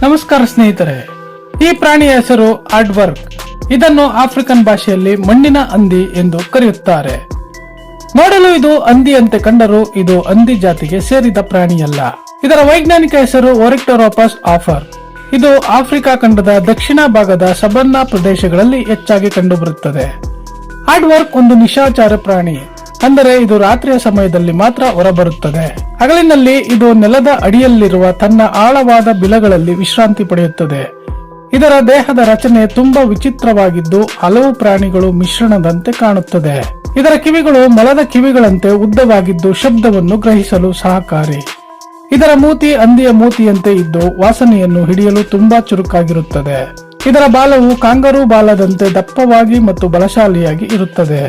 ನಮಸ್ಕಾರ ಸ್ನೇಹಿತರೆ, ಈ ಪ್ರಾಣಿಯ ಹೆಸರು ಆಡ್ವರ್ಕ್. ಇದನ್ನು ಆಫ್ರಿಕನ್ ಭಾಷೆಯಲ್ಲಿ ಮಣ್ಣಿನ ಹಂದಿ ಎಂದು ಕರೆಯುತ್ತಾರೆ. ನೋಡಲು ಇದು ಹಂದಿಯಂತೆ ಕಂಡರೂ ಇದು ಹಂದಿ ಜಾತಿಗೆ ಸೇರಿದ ಪ್ರಾಣಿಯಲ್ಲ. ಇದರ ವೈಜ್ಞಾನಿಕ ಹೆಸರು ಒರಿಕ್ಟೋರೋಪಸ್ ಆಫರ್. ಇದು ಆಫ್ರಿಕಾ ಖಂಡದ ದಕ್ಷಿಣ ಭಾಗದ ಸಬರ್ನಾ ಪ್ರದೇಶಗಳಲ್ಲಿ ಹೆಚ್ಚಾಗಿ ಕಂಡುಬರುತ್ತದೆ. ಆಡ್ವರ್ಕ್ ಒಂದು ನಿಶಾಚರ ಪ್ರಾಣಿ, ಅಂದರೆ ಇದು ರಾತ್ರಿಯ ಸಮಯದಲ್ಲಿ ಮಾತ್ರ ಹೊರಬರುತ್ತದೆ. ಹಗಲಿನಲ್ಲಿ ಇದು ನೆಲದ ಅಡಿಯಲ್ಲಿರುವ ತನ್ನ ಆಳವಾದ ಬಿಲಗಳಲ್ಲಿ ವಿಶ್ರಾಂತಿ ಪಡೆಯುತ್ತದೆ. ಇದರ ದೇಹದ ರಚನೆ ತುಂಬಾ ವಿಚಿತ್ರವಾಗಿದ್ದು ಹಲವು ಪ್ರಾಣಿಗಳು ಮಿಶ್ರಣದಂತೆ ಕಾಣುತ್ತದೆ. ಇದರ ಕಿವಿಗಳು ಮೊಲದ ಕಿವಿಗಳಂತೆ ಉದ್ದವಾಗಿದ್ದು ಶಬ್ದವನ್ನು ಗ್ರಹಿಸಲು ಸಹಕಾರಿ. ಇದರ ಮೂತಿ ಹಂದಿಯ ಮೂತಿಯಂತೆ ಇದ್ದು ವಾಸನೆಯನ್ನು ಹಿಡಿಯಲು ತುಂಬಾ ಚುರುಕಾಗಿರುತ್ತದೆ. ಇದರ ಬಾಲವು ಕಾಂಗರೂ ಬಾಲದಂತೆ ದಪ್ಪವಾಗಿ ಮತ್ತು ಬಲಶಾಲಿಯಾಗಿ ಇರುತ್ತದೆ.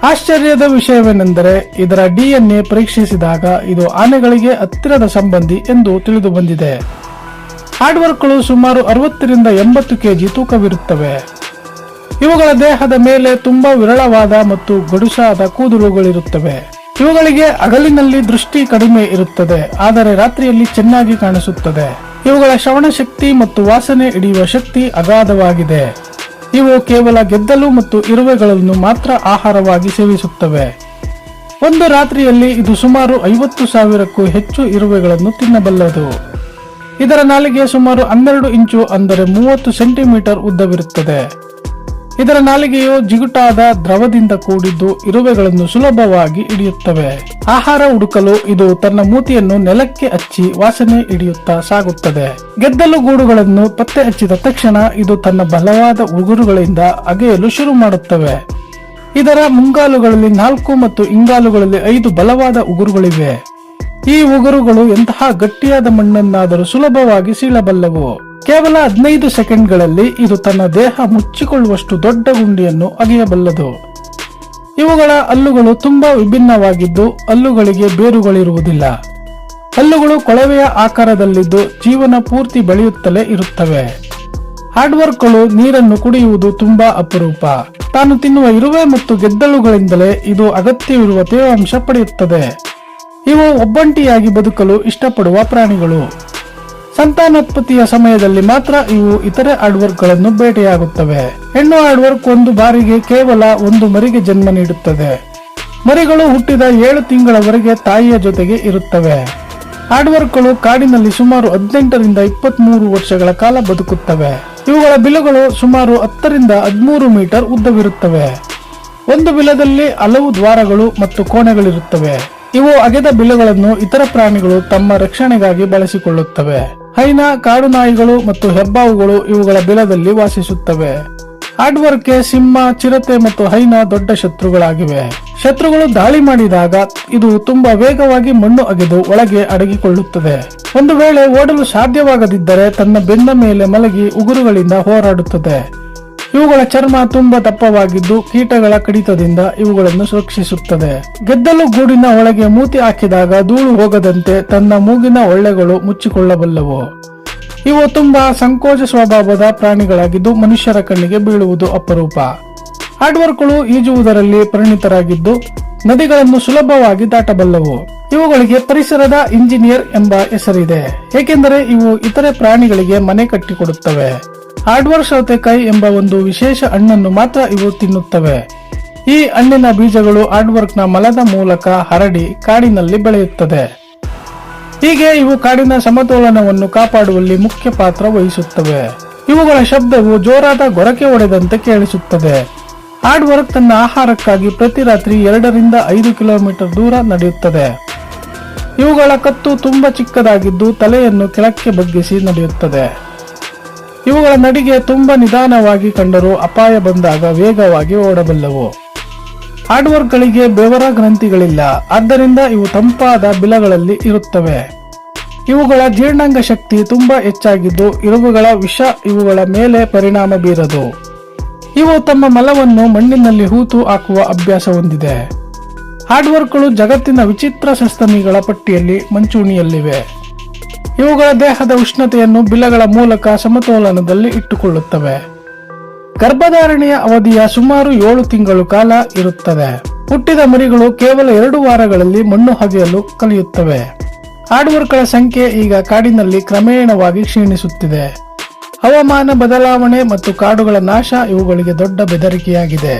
ಆಶ್ಚರ್ಯದ ವಿಷಯವೇನೆಂದರೆ ಇದರ DNA ಪರೀಕ್ಷಿಸಿದಾಗ ಇದು ಆನೆಗಳಿಗೆ ಹತ್ತಿರದ ಸಂಬಂಧಿ ಎಂದು ತಿಳಿದು ಬಂದಿದೆ. ಆಡ್ವರ್ಕ್ಗಳು ಸುಮಾರು 60 ರಿಂದ 80 kg ತೂಕವಿರುತ್ತವೆ. ಇವುಗಳ ದೇಹದ ಮೇಲೆ ತುಂಬಾ ವಿರಳವಾದ ಮತ್ತು ಗಡುಸಾದ ಕೂದಲುಗಳಿರುತ್ತವೆ. ಇವುಗಳಿಗೆ ಹಗಲಿನಲ್ಲಿ ದೃಷ್ಟಿ ಕಡಿಮೆ ಇರುತ್ತದೆ, ಆದರೆ ರಾತ್ರಿಯಲ್ಲಿ ಚೆನ್ನಾಗಿ ಕಾಣಿಸುತ್ತದೆ. ಇವುಗಳ ಶ್ರವಣ ಶಕ್ತಿ ಮತ್ತು ವಾಸನೆ ಹಿಡಿಯುವ ಶಕ್ತಿ ಅಗಾಧವಾಗಿದೆ. ಇವು ಕೇವಲ ಗೆದ್ದಲು ಮತ್ತು ಇರುವೆಗಳನ್ನು ಮಾತ್ರ ಆಹಾರವಾಗಿ ಸೇವಿಸುತ್ತವೆ. ಒಂದು ರಾತ್ರಿಯಲ್ಲಿ ಇದು ಸುಮಾರು 50,000ಕ್ಕೂ ಹೆಚ್ಚು ಇರುವೆಗಳನ್ನು ತಿನ್ನಬಲ್ಲದು. ಇದರ ನಾಲಿಗೆ ಸುಮಾರು 12 ಇಂಚು ಅಂದರೆ 30 ಸೆಂಟಿಮೀಟರ್ ಉದ್ದವಿರುತ್ತದೆ. ಇದರ ನಾಲಿಗೆಯು ಜಿಗುಟಾದ ದ್ರವದಿಂದ ಕೂಡಿದ್ದು ಇರುವೆಗಳನ್ನು ಸುಲಭವಾಗಿ ಹಿಡಿಯುತ್ತವೆ. ಆಹಾರ ಹುಡುಕಲು ಇದು ತನ್ನ ಮೂತಿಯನ್ನು ನೆಲಕ್ಕೆ ಹಚ್ಚಿ ವಾಸನೆ ಹಿಡಿಯುತ್ತಾ ಸಾಗುತ್ತದೆ. ಗೆದ್ದಲು ಗೂಡುಗಳನ್ನು ಪತ್ತೆ ಹಚ್ಚಿದ ತಕ್ಷಣ ಇದು ತನ್ನ ಬಲವಾದ ಉಗುರುಗಳಿಂದ ಅಗೆಯಲು ಶುರು ಮಾಡುತ್ತವೆ. ಇದರ ಮುಂಗಾಲುಗಳಲ್ಲಿ 4 ಮತ್ತು ಹಿಂಗಾಲುಗಳಲ್ಲಿ 5 ಬಲವಾದ ಉಗುರುಗಳಿವೆ. ಈ ಉಗುರುಗಳು ಎಂತಹ ಗಟ್ಟಿಯಾದ ಮಣ್ಣನ್ನಾದರೂ ಸುಲಭವಾಗಿ ಸೀಳಬಲ್ಲವು. ಕೇವಲ 15 ಸೆಕೆಂಡ್ಗಳಲ್ಲಿ ಇದು ತನ್ನ ದೇಹ ಮುಚ್ಚಿಕೊಳ್ಳುವಷ್ಟು ದೊಡ್ಡ ಗುಂಡಿಯನ್ನು ಅಗೆಯಬಲ್ಲದು. ಇವುಗಳ ಹಲ್ಲುಗಳು ತುಂಬಾ ವಿಭಿನ್ನವಾಗಿದ್ದು ಹಲ್ಲುಗಳಿಗೆ ಬೇರುಗಳಿರುವುದಿಲ್ಲ. ಹಲ್ಲುಗಳು ಕೊಳವೆಯ ಆಕಾರದಲ್ಲಿದ್ದು ಜೀವನ ಪೂರ್ತಿ ಬೆಳೆಯುತ್ತಲೇ ಇರುತ್ತವೆ. ಆಡ್ವರ್ಕ್ಗಳು ನೀರನ್ನು ಕುಡಿಯುವುದು ತುಂಬಾ ಅಪರೂಪ. ತಾನು ತಿನ್ನುವ ಇರುವೆ ಮತ್ತು ಗೆದ್ದಲುಗಳಿಂದಲೇ ಇದು ಅಗತ್ಯವಿರುವ ತೇವಾಂಶ ಪಡೆಯುತ್ತದೆ. ಇವು ಒಬ್ಬಂಟಿಯಾಗಿ ಬದುಕಲು ಇಷ್ಟಪಡುವ ಪ್ರಾಣಿಗಳು. ಸಂತಾನೋತ್ಪತ್ತಿಯ ಸಮಯದಲ್ಲಿ ಮಾತ್ರ ಇವು ಇತರೆ ಆಡ್ವರ್ಕ್ಗಳನ್ನು ಬೇಟೆಯಾಗುತ್ತವೆ. ಹೆಣ್ಣು ಆಡ್ವರ್ಕ್ ಒಂದು ಬಾರಿಗೆ ಕೇವಲ ಒಂದು ಮರಿಗೆ ಜನ್ಮ ನೀಡುತ್ತದೆ. ಮರಿಗಳು ಹುಟ್ಟಿದ 7 ತಿಂಗಳವರೆಗೆ ತಾಯಿಯ ಜೊತೆಗೆ ಇರುತ್ತವೆ. ಆಡ್ವರ್ಕ್ಗಳು ಕಾಡಿನಲ್ಲಿ ಸುಮಾರು 18 ರಿಂದ 23 ವರ್ಷಗಳ ಕಾಲ ಬದುಕುತ್ತವೆ. ಇವುಗಳ ಬಿಲಗಳು ಸುಮಾರು 10 ರಿಂದ 13 ಮೀಟರ್ ಉದ್ದವಿರುತ್ತವೆ. ಒಂದು ಬಿಲದಲ್ಲಿ ಹಲವು ದ್ವಾರಗಳು ಮತ್ತು ಕೋಣೆಗಳಿರುತ್ತವೆ. ಇವು ಅಗೆದ ಬಿಲಗಳನ್ನು ಇತರ ಪ್ರಾಣಿಗಳು ತಮ್ಮ ರಕ್ಷಣೆಗಾಗಿ ಬಳಸಿಕೊಳ್ಳುತ್ತವೆ. ಹೈನಾ, ಕಾಡು ನಾಯಿಗಳು ಮತ್ತು ಹೆಬ್ಬಾವುಗಳು ಇವುಗಳ ಬಿಲದಲ್ಲಿ ವಾಸಿಸುತ್ತವೆ. ಆಡ್ವರ್ಕ್ಗೆ ಸಿಂಹ, ಚಿರತೆ ಮತ್ತು ಹೈನಾ ದೊಡ್ಡ ಶತ್ರುಗಳಾಗಿವೆ. ಶತ್ರುಗಳು ದಾಳಿ ಮಾಡಿದಾಗ ಇದು ತುಂಬಾ ವೇಗವಾಗಿ ಮಣ್ಣು ಅಗೆದು ಒಳಗೆ ಅಡಗಿಕೊಳ್ಳುತ್ತದೆ. ಒಂದು ವೇಳೆ ಓಡಲು ಸಾಧ್ಯವಾಗದಿದ್ದರೆ ತನ್ನ ಬೆನ್ನ ಮೇಲೆ ಮಲಗಿ ಉಗುರುಗಳಿಂದ ಹೋರಾಡುತ್ತದೆ. ಇವುಗಳ ಚರ್ಮ ತುಂಬಾ ದಪ್ಪವಾಗಿದ್ದು ಕೀಟಗಳ ಕಡಿತದಿಂದ ಇವುಗಳನ್ನು ಸುರಕ್ಷಿಸುತ್ತದೆ. ಗೆದ್ದಲು ಗೂಡಿನ ಒಳಗೆ ಮೂತಿ ಹಾಕಿದಾಗ ಧೂಳು ಹೋಗದಂತೆ ತನ್ನ ಮೂಗಿನ ಹೊಳ್ಳೆಗಳು ಮುಚ್ಚಿಕೊಳ್ಳಬಲ್ಲವು. ಇವು ತುಂಬಾ ಸಂಕೋಚ ಸ್ವಭಾವದ ಪ್ರಾಣಿಗಳಾಗಿದ್ದು ಮನುಷ್ಯರ ಕಣ್ಣಿಗೆ ಬೀಳುವುದು ಅಪರೂಪ. ಆಡ್ವರ್ಕ್ಗಳು ಈಜುವುದರಲ್ಲಿ ಪರಿಣಿತರಾಗಿದ್ದು ನದಿಗಳನ್ನು ಸುಲಭವಾಗಿ ದಾಟಬಲ್ಲವು. ಇವುಗಳಿಗೆ ಪರಿಸರದ ಇಂಜಿನಿಯರ್ ಎಂಬ ಹೆಸರಿದೆ, ಏಕೆಂದರೆ ಇವು ಇತರೆ ಪ್ರಾಣಿಗಳಿಗೆ ಮನೆ ಕಟ್ಟಿಕೊಡುತ್ತವೆ. ಆಡ್ವರ್ಕ್ ಸೌತೆಕಾಯಿ ಎಂಬ ಒಂದು ವಿಶೇಷ ಹಣ್ಣನ್ನು ಮಾತ್ರ ಇವು ತಿನ್ನುತ್ತವೆ. ಈ ಹಣ್ಣಿನ ಬೀಜಗಳು ಆಡ್ವರ್ಕ್ನ ಮಲದ ಮೂಲಕ ಹರಡಿ ಕಾಡಿನಲ್ಲಿ ಬೆಳೆಯುತ್ತದೆ. ಹೀಗೆ ಇವು ಕಾಡಿನ ಸಮತೋಲನವನ್ನು ಕಾಪಾಡುವಲ್ಲಿ ಮುಖ್ಯ ಪಾತ್ರ ವಹಿಸುತ್ತವೆ. ಇವುಗಳ ಶಬ್ದವು ಜೋರಾದ ಗೊರಕೆ ಹೊಡೆದಂತೆ ಕೇಳಿಸುತ್ತದೆ. ಆಡ್ವರ್ಕ್ ತನ್ನ ಆಹಾರಕ್ಕಾಗಿ ಪ್ರತಿ ರಾತ್ರಿ 2 ರಿಂದ 5 ಕಿಲೋಮೀಟರ್ ದೂರ ನಡೆಯುತ್ತದೆ. ಇವುಗಳ ಕತ್ತು ತುಂಬಾ ಚಿಕ್ಕದಾಗಿದ್ದು ತಲೆಯನ್ನು ಕೆಳಕ್ಕೆ ಬಗ್ಗಿಸಿ ನಡೆಯುತ್ತದೆ. ಇವುಗಳ ನಡಿಗೆ ತುಂಬಾ ನಿಧಾನವಾಗಿ ಕಂಡರೂ ಅಪಾಯ ಬಂದಾಗ ವೇಗವಾಗಿ ಓಡಬಲ್ಲವು. ಆಡ್ವರ್ಕ್ಗಳಿಗೆ ಬೆವರ ಗ್ರಂಥಿಗಳಿಲ್ಲ, ಆದ್ದರಿಂದ ಇವು ತಂಪಾದ ಬಿಲಗಳಲ್ಲಿ ಇರುತ್ತವೆ. ಇವುಗಳ ಜೀರ್ಣಾಂಗ ಶಕ್ತಿ ತುಂಬಾ ಹೆಚ್ಚಾಗಿದ್ದು ಇರುವೆಗಳ ವಿಷ ಇವುಗಳ ಮೇಲೆ ಪರಿಣಾಮ ಬೀರದು. ಇವು ತಮ್ಮ ಮಲವನ್ನು ಮಣ್ಣಿನಲ್ಲಿ ಹೂತು ಹಾಕುವ ಅಭ್ಯಾಸ ಹೊಂದಿದೆ. ಆಡ್ವರ್ಕ್ಗಳು ಜಗತ್ತಿನ ವಿಚಿತ್ರ ಸಸ್ತನಿಗಳ ಪಟ್ಟಿಯಲ್ಲಿ ಮುಂಚೂಣಿಯಲ್ಲಿವೆ. ಇವುಗಳ ದೇಹದ ಉಷ್ಣತೆಯನ್ನು ಬಿಲಗಳ ಮೂಲಕ ಸಮತೋಲನದಲ್ಲಿ ಇಟ್ಟುಕೊಳ್ಳುತ್ತವೆ. ಗರ್ಭಧಾರಣೆಯ ಅವಧಿಯ ಸುಮಾರು 7 ತಿಂಗಳು ಕಾಲ ಇರುತ್ತದೆ. ಹುಟ್ಟಿದ ಮರಿಗಳು ಕೇವಲ 2 ವಾರಗಳಲ್ಲಿ ಮಣ್ಣು ಅಗೆಯಲು ಕಲಿಯುತ್ತವೆ. ಆಡ್ವರ್ಕ್ಗಳ ಸಂಖ್ಯೆ ಈಗ ಕಾಡಿನಲ್ಲಿ ಕ್ರಮೇಣವಾಗಿ ಕ್ಷೀಣಿಸುತ್ತಿದೆ. ಹವಾಮಾನ ಬದಲಾವಣೆ ಮತ್ತು ಕಾಡುಗಳ ನಾಶ ಇವುಗಳಿಗೆ ದೊಡ್ಡ ಬೆದರಿಕೆಯಾಗಿದೆ.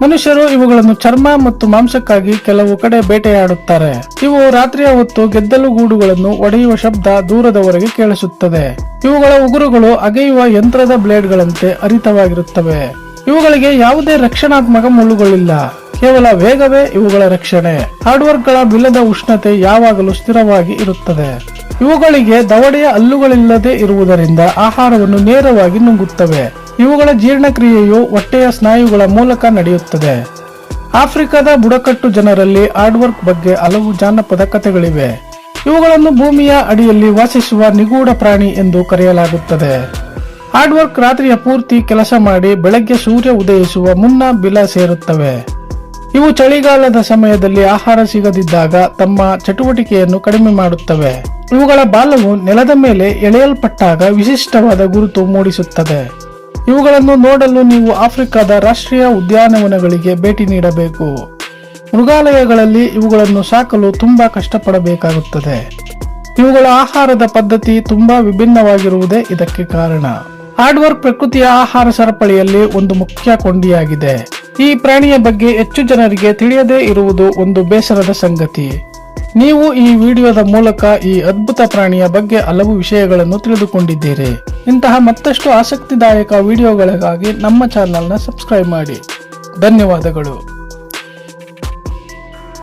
ಮನುಷ್ಯರು ಇವುಗಳನ್ನು ಚರ್ಮ ಮತ್ತು ಮಾಂಸಕ್ಕಾಗಿ ಕೆಲವು ಕಡೆ ಬೇಟೆಯಾಡುತ್ತಾರೆ. ಇವು ರಾತ್ರಿಯ ಹೊತ್ತು ಗೆದ್ದಲು ಗೂಡುಗಳನ್ನು ಒಡೆಯುವ ಶಬ್ದ ದೂರದವರೆಗೆ ಕೇಳಿಸುತ್ತದೆ. ಇವುಗಳ ಉಗುರುಗಳು ಅಗೆಯುವ ಯಂತ್ರದ ಬ್ಲೇಡ್ಗಳಂತೆ ಹರಿತವಾಗಿರುತ್ತವೆ. ಇವುಗಳಿಗೆ ಯಾವುದೇ ರಕ್ಷಣಾತ್ಮಕ ಮುಳ್ಳುಗಳಿಲ್ಲ, ಕೇವಲ ವೇಗವೇ ಇವುಗಳ ರಕ್ಷಣೆ. ಹಾರ್ಡ್ವರ್ಕ್ಗಳ ಬಿಲದ ಉಷ್ಣತೆ ಯಾವಾಗಲೂ ಸ್ಥಿರವಾಗಿ ಇರುತ್ತದೆ. ಇವುಗಳಿಗೆ ದವಡೆಯ ಹಲ್ಲುಗಳಿಲ್ಲದೆ ಇರುವುದರಿಂದ ಆಹಾರವನ್ನು ನೇರವಾಗಿ ನುಂಗುತ್ತವೆ. ಇವುಗಳ ಜೀರ್ಣಕ್ರಿಯೆಯು ಹೊಟ್ಟೆಯ ಸ್ನಾಯುಗಳ ಮೂಲಕ ನಡೆಯುತ್ತದೆ. ಆಫ್ರಿಕಾದ ಬುಡಕಟ್ಟು ಜನರಲ್ಲಿ ಹಾರ್ಡ್ವರ್ಕ್ ಬಗ್ಗೆ ಹಲವು ಜಾನಪದ ಕಥೆಗಳಿವೆ. ಇವುಗಳನ್ನು ಭೂಮಿಯ ಅಡಿಯಲ್ಲಿ ವಾಸಿಸುವ ನಿಗೂಢ ಪ್ರಾಣಿ ಎಂದು ಕರೆಯಲಾಗುತ್ತದೆ. ಹಾರ್ಡ್ವರ್ಕ್ ರಾತ್ರಿಯ ಪೂರ್ತಿ ಕೆಲಸ ಮಾಡಿ ಬೆಳಗ್ಗೆ ಸೂರ್ಯ ಉದಯಿಸುವ ಮುನ್ನ ಬಿಲ ಸೇರುತ್ತವೆ. ಇವು ಚಳಿಗಾಲದ ಸಮಯದಲ್ಲಿ ಆಹಾರ ಸಿಗದಿದ್ದಾಗ ತಮ್ಮ ಚಟುವಟಿಕೆಯನ್ನು ಕಡಿಮೆ ಮಾಡುತ್ತವೆ. ಇವುಗಳ ಬಾಲವು ನೆಲದ ಮೇಲೆ ಎಳೆಯಲ್ಪಟ್ಟಾಗ ವಿಶಿಷ್ಟವಾದ ಗುರುತು ಮೂಡಿಸುತ್ತದೆ. ಇವುಗಳನ್ನು ನೋಡಲು ನೀವು ಆಫ್ರಿಕಾದ ರಾಷ್ಟ್ರೀಯ ಉದ್ಯಾನವನಗಳಿಗೆ ಭೇಟಿ ನೀಡಬೇಕು. ಮೃಗಾಲಯಗಳಲ್ಲಿ ಇವುಗಳನ್ನು ಸಾಕಲು ತುಂಬಾ ಕಷ್ಟಪಡಬೇಕಾಗುತ್ತದೆ. ಇವುಗಳ ಆಹಾರದ ಪದ್ಧತಿ ತುಂಬಾ ವಿಭಿನ್ನವಾಗಿರುವುದೇ ಇದಕ್ಕೆ ಕಾರಣ. ಹಾರ್ಡ್ವರ್ಕ್ ಪ್ರಕೃತಿಯ ಆಹಾರ ಸರಪಳಿಯಲ್ಲಿ ಒಂದು ಮುಖ್ಯ ಕೊಂಡಿಯಾಗಿದೆ. ಈ ಪ್ರಾಣಿಯ ಬಗ್ಗೆ ಹೆಚ್ಚು ಜನರಿಗೆ ತಿಳಿಯದೇ ಇರುವುದು ಒಂದು ಬೇಸರದ ಸಂಗತಿ. ನೀವು ಈ ವಿಡಿಯೋದ ಮೂಲಕ ಈ ಅದ್ಭುತ ಪ್ರಾಣಿಯ ಬಗ್ಗೆ ಹಲವು ವಿಷಯಗಳನ್ನು ತಿಳಿದುಕೊಂಡಿದ್ದೀರಿ. ಇಂತಹ ಮತ್ತಷ್ಟು ಆಸಕ್ತಿದಾಯಕ ವಿಡಿಯೋಗಳಿಗಾಗಿ ನಮ್ಮ ಚಾನೆಲ್ನ ಸಬ್ಸ್ಕ್ರೈಬ್ ಮಾಡಿ. ಧನ್ಯವಾದಗಳು.